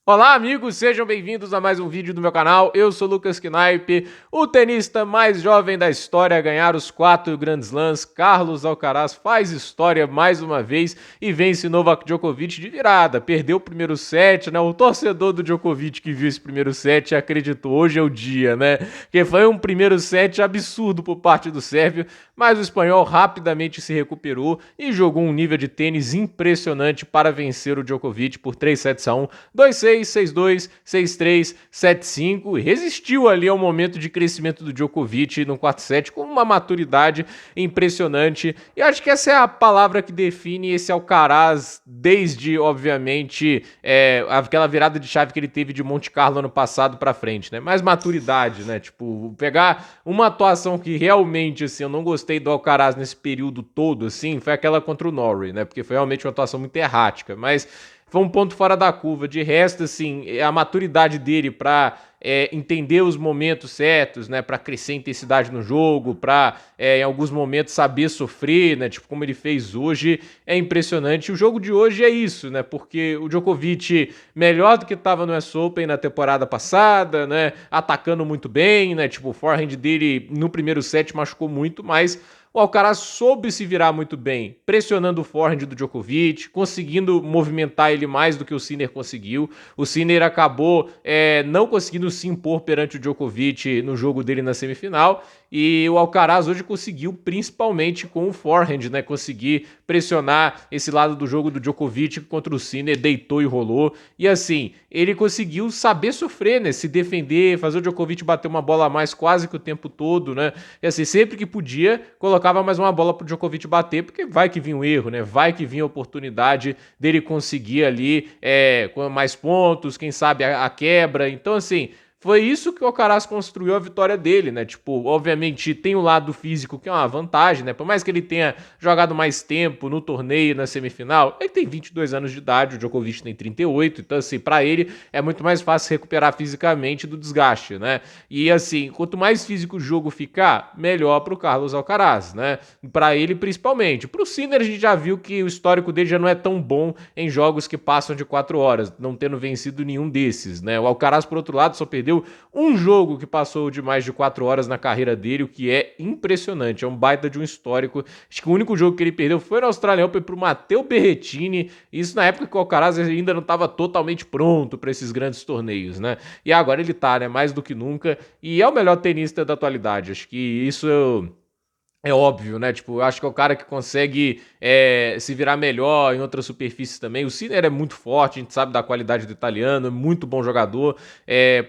Olá amigos, sejam bem-vindos a mais um vídeo do meu canal. Eu sou Lucas Knipe, o tenista mais jovem da história a ganhar os 4 Grand Slams. Carlos Alcaraz faz história mais uma vez e vence Novak Djokovic de virada. Perdeu o primeiro set, né? O torcedor do Djokovic que viu esse primeiro set acreditou, hoje é o dia, né? Que foi um primeiro set absurdo por parte do sérvio, mas o espanhol rapidamente se recuperou e jogou um nível de tênis impressionante para vencer o Djokovic por 3-7-1, 2-6, 6-2, 6-3, 7-5 e resistiu ali ao momento de crescimento do Djokovic no quarto set com uma maturidade impressionante. E acho que essa é a palavra que define esse Alcaraz desde, obviamente, aquela virada de chave que ele teve de Monte Carlo ano passado para frente, né? Mais maturidade, né? Tipo, pegar uma atuação que realmente, assim, eu não gostei do Alcaraz nesse período todo, assim, foi aquela contra o Norrie, né? Porque foi realmente uma atuação muito errática, mas foi um ponto fora da curva. De resto, assim, a maturidade dele para entender os momentos certos, né, para crescer a intensidade no jogo, para em alguns momentos saber sofrer, né, tipo como ele fez hoje, é impressionante. O jogo de hoje é isso, né, porque o Djokovic melhor do que estava no US Open na temporada passada, né, atacando muito bem, né, tipo o forehand dele no primeiro set machucou muito, mas o Alcaraz soube se virar muito bem, pressionando o forehand do Djokovic, conseguindo movimentar ele mais do que o Sinner conseguiu. O Sinner acabou não conseguindo se impor perante o Djokovic no jogo dele na semifinal. E o Alcaraz hoje conseguiu, principalmente com o forehand, né? Conseguir pressionar esse lado do jogo do Djokovic contra o Sinner, deitou e rolou. E assim, ele conseguiu saber sofrer, né? Se defender, fazer o Djokovic bater uma bola a mais quase que o tempo todo, né? E assim, sempre que podia, colocava mais uma bola pro Djokovic bater, porque vai que vinha um erro, né? Vai que vinha a oportunidade dele conseguir ali com mais pontos, quem sabe a quebra. Então, assim, foi isso que o Alcaraz construiu a vitória dele, né? Tipo, obviamente tem o lado físico que é uma vantagem, né? Por mais que ele tenha jogado mais tempo no torneio, na semifinal, ele tem 22 anos de idade, o Djokovic tem 38, então assim, para ele é muito mais fácil recuperar fisicamente do desgaste, né? E assim, quanto mais físico o jogo ficar, melhor pro Carlos Alcaraz, né? Para ele principalmente. Pro Sinner a gente já viu que o histórico dele já não é tão bom em jogos que passam de 4 horas, não tendo vencido nenhum desses, né? O Alcaraz, por outro lado, só perdeu um jogo que passou de mais de 4 horas na carreira dele, o que é impressionante, é um baita de um histórico. Acho que o único jogo que ele perdeu foi no Australian Open pro Matteo Berrettini, isso na época que o Alcaraz ainda não estava totalmente pronto para esses grandes torneios, né? E agora ele tá, né, mais do que nunca, e é o melhor tenista da atualidade. Acho que isso é óbvio, né? Tipo, eu acho que é o cara que consegue se virar melhor em outras superfícies também. O Sinner é muito forte, a gente sabe da qualidade do italiano, é muito bom jogador.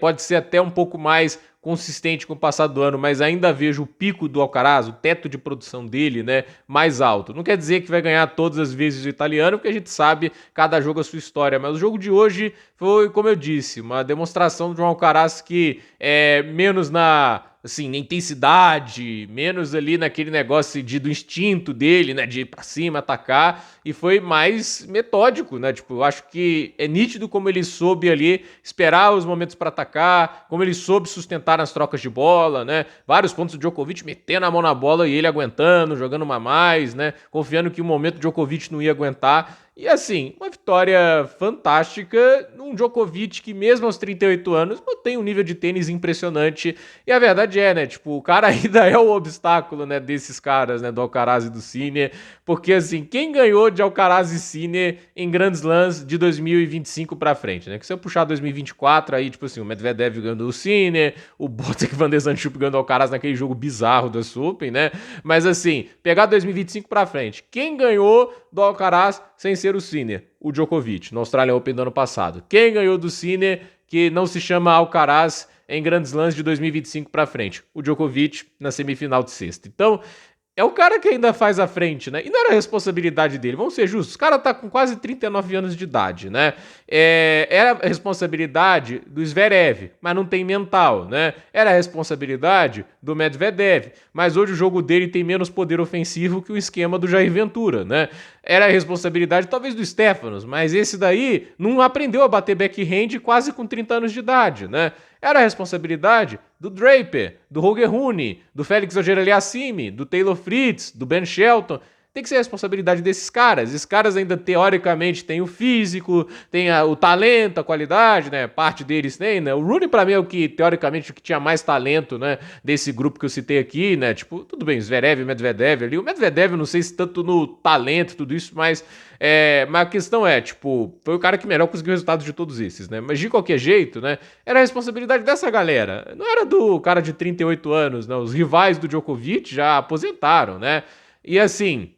Pode ser até um pouco mais consistente com o passar do ano, mas ainda vejo o pico do Alcaraz, o teto de produção dele, né, mais alto. Não quer dizer que vai ganhar todas as vezes o italiano, porque a gente sabe cada jogo a sua história, mas o jogo de hoje foi, como eu disse, uma demonstração de um Alcaraz que é menos na assim, na intensidade, menos ali naquele negócio do instinto dele, né, de ir pra cima, atacar, e foi mais metódico, né, tipo, eu acho que é nítido como ele soube ali esperar os momentos para atacar, como ele soube sustentar nas trocas de bola, né, vários pontos do Djokovic metendo a mão na bola e ele aguentando, jogando uma a mais, né, confiando que o momento o Djokovic não ia aguentar. E assim, uma vitória fantástica num Djokovic que mesmo aos 38 anos mantém um nível de tênis impressionante. E a verdade é, né, tipo, o cara ainda é o obstáculo, né, desses caras, né, do Alcaraz e do Sinner, porque assim, quem ganhou de Alcaraz e Sinner em Grand Slams de 2025 pra frente, né, que se eu puxar 2024 aí, tipo assim, o Medvedev ganhando do Sinner, o Botic Van de Zandschulp ganhando do Alcaraz naquele jogo bizarro da Open, né, mas assim, pegar 2025 pra frente, quem ganhou do Alcaraz sem ser o Sinner? O Djokovic, no Australian Open do ano passado. Quem ganhou do Sinner, que não se chama Alcaraz, em Grand Slams de 2025 para frente? O Djokovic na semifinal de sexta. Então, é o cara que ainda faz a frente, né? E não era responsabilidade dele, vamos ser justos. O cara tá com quase 39 anos de idade, né? Era a responsabilidade do Zverev, mas não tem mental, né? Era a responsabilidade do Medvedev, mas hoje o jogo dele tem menos poder ofensivo que o esquema do Jair Ventura, né? Era a responsabilidade talvez do Stefanos, mas esse daí não aprendeu a bater backhand quase com 30 anos de idade, né? Era a responsabilidade do Draper, do Holger Rune, do Félix Auger-Aliassime, do Taylor Fritz, do Ben Shelton. tem que ser a responsabilidade desses caras. Esses caras ainda, teoricamente, têm o físico, têm o talento, a qualidade, né? Parte deles tem, né? O Rooney, pra mim, é o que, teoricamente, o que tinha mais talento, né? Desse grupo que eu citei aqui, né? Tipo, tudo bem, Zverev, Medvedev ali. O Medvedev, eu não sei se tanto no talento, tudo isso, mas a questão é, tipo, foi o cara que melhor conseguiu resultados de todos esses, né? Mas de qualquer jeito, né? Era a responsabilidade dessa galera. Não era do cara de 38 anos, né? Os rivais do Djokovic já aposentaram, né? E assim,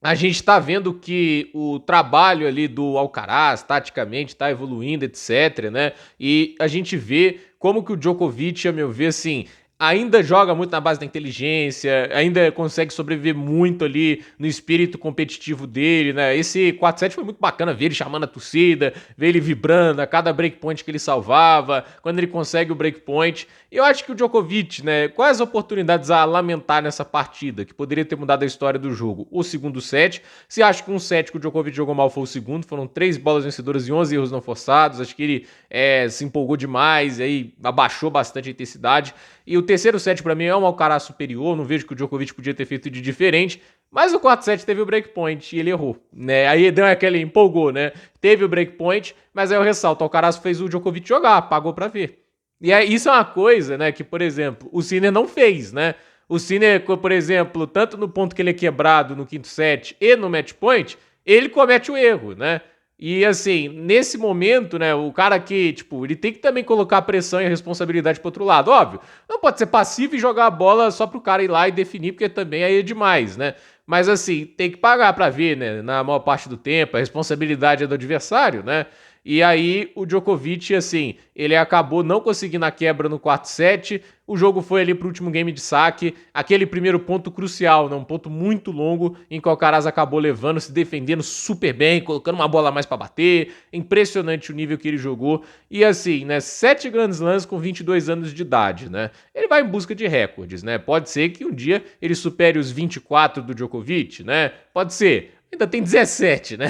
a gente tá vendo que o trabalho ali do Alcaraz, taticamente, tá evoluindo, etc, né? E a gente vê como que o Djokovic, a meu ver, assim, ainda joga muito na base da inteligência, ainda consegue sobreviver muito ali no espírito competitivo dele, né? Esse 4-7 foi muito bacana ver ele chamando a torcida, ver ele vibrando a cada breakpoint que ele salvava, quando ele consegue o breakpoint. Eu acho que o Djokovic, né, quais oportunidades a lamentar nessa partida, que poderia ter mudado a história do jogo? O segundo set. Se acha que um set que o Djokovic jogou mal foi o segundo, foram 3 bolas vencedoras e 11 erros não forçados, acho que ele se empolgou demais, aí abaixou bastante a intensidade. E o terceiro set pra mim é um Alcaraz superior, não vejo que o Djokovic podia ter feito de diferente, mas o 4-7 teve o breakpoint e ele errou, né? Aí deu aquele empolgou, né? Teve o breakpoint, mas aí eu ressalto, o Alcaraz fez o Djokovic jogar, pagou pra ver. E aí, isso é uma coisa, né, que, por exemplo, o Sinner não fez, né? O Sinner, por exemplo, tanto no ponto que ele é quebrado no quinto set e no match point, ele comete o erro, né? E assim, nesse momento, né, o cara que, tipo, ele tem que também colocar a pressão e a responsabilidade pro outro lado, óbvio. Não pode ser passivo e jogar a bola só pro cara ir lá e definir, porque também aí é demais, né? Mas assim, tem que pagar pra ver, né, na maior parte do tempo, a responsabilidade é do adversário, né? E aí o Djokovic, assim, ele acabou não conseguindo a quebra no quarto set, o jogo foi ali pro último game de saque, aquele primeiro ponto crucial, né, um ponto muito longo, em que o Alcaraz acabou levando, se defendendo super bem, colocando uma bola a mais pra bater, impressionante o nível que ele jogou, e assim, né, 7 Grand Slams com 22 anos de idade, né, ele vai em busca de recordes, né, pode ser que um dia ele supere os 24 do Djokovic, né, pode ser. Ainda tem 17, né?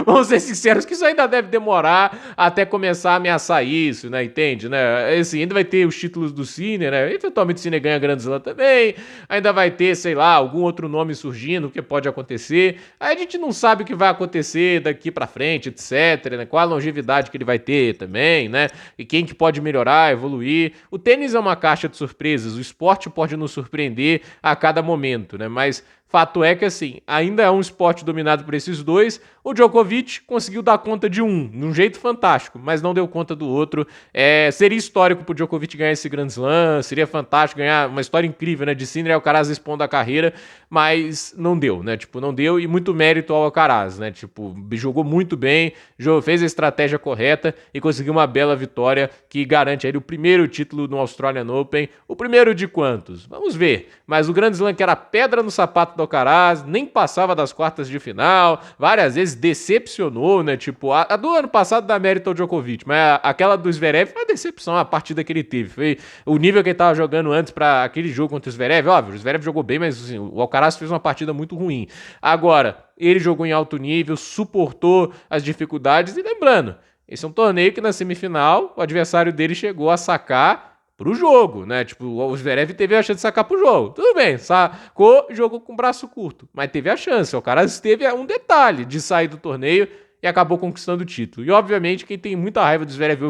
Vamos ser sinceros que isso ainda deve demorar até começar a ameaçar isso, né? Entende, né? Assim, ainda vai ter os títulos do Sinner, né? Eventualmente o Sinner ganha Grand Slam também. Ainda vai ter, sei lá, algum outro nome surgindo, que pode acontecer. Aí a gente não sabe o que vai acontecer daqui pra frente, etc, né? Qual a longevidade que ele vai ter também, né? E quem que pode melhorar, evoluir. O tênis é uma caixa de surpresas. O esporte pode nos surpreender a cada momento, né? Mas fato é que, assim, ainda é um esporte dominado por esses dois. O Djokovic conseguiu dar conta de um, de um jeito fantástico, mas não deu conta do outro. Seria histórico pro Djokovic ganhar esse Grand Slam, seria fantástico ganhar uma história incrível, né, de Sinner e Alcaraz expondo a carreira, mas não deu, né, tipo, não deu, e muito mérito ao Alcaraz, né, tipo, jogou muito bem, fez a estratégia correta e conseguiu uma bela vitória que garante a ele o primeiro título no Australian Open. O primeiro de quantos? Vamos ver, mas o Grand Slam que era pedra no sapato do Alcaraz, nem passava das quartas de final, várias vezes decepcionou, né? Tipo, a do ano passado dá mérito ao Djokovic, mas aquela do Zverev foi uma decepção, a partida que ele teve. Foi o nível que ele tava jogando antes para aquele jogo contra o Zverev. Óbvio, o Zverev jogou bem, mas assim, o Alcaraz fez uma partida muito ruim. Agora, ele jogou em alto nível, suportou as dificuldades e lembrando, esse é um torneio que na semifinal o adversário dele chegou a sacar pro jogo, né? Tipo, o Zverev teve a chance de sacar pro jogo. Tudo bem, sacou, jogou com braço curto, mas teve a chance. O cara teve um detalhe de sair do torneio e acabou conquistando o título. E, obviamente, quem tem muita raiva do Zverev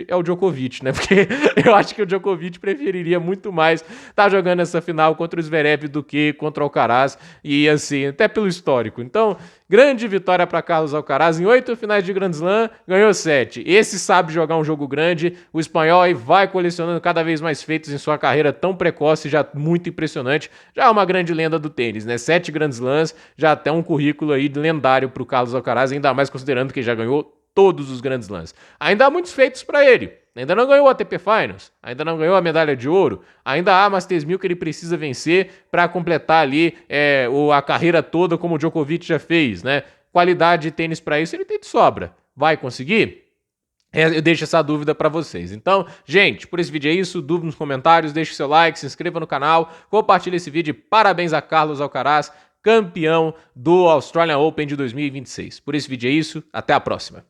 é o Djokovic, né? Porque eu acho que o Djokovic preferiria muito mais estar jogando essa final contra o Zverev do que contra o Alcaraz. E, assim, até pelo histórico. Então, grande vitória para Carlos Alcaraz em 8 finais de Grand Slam, ganhou 7. Esse sabe jogar um jogo grande. O espanhol aí vai colecionando cada vez mais feitos em sua carreira tão precoce, já muito impressionante. Já é uma grande lenda do tênis, né? 7 Grand Slams, já até um currículo aí lendário para o Carlos Alcaraz, ainda mais considerando que já ganhou todos os Grand Slams. Ainda há muitos feitos para ele. Ainda não ganhou a ATP Finals, ainda não ganhou a medalha de ouro, ainda há Masters 1000 que ele precisa vencer para completar ali a carreira toda como o Djokovic já fez, né? Qualidade de tênis para isso ele tem de sobra. Vai conseguir? Eu deixo essa dúvida para vocês. Então, gente, por esse vídeo é isso. Dúvida nos comentários, deixe seu like, se inscreva no canal, compartilhe esse vídeo. Parabéns a Carlos Alcaraz, campeão do Australian Open de 2026. Por esse vídeo é isso. Até a próxima.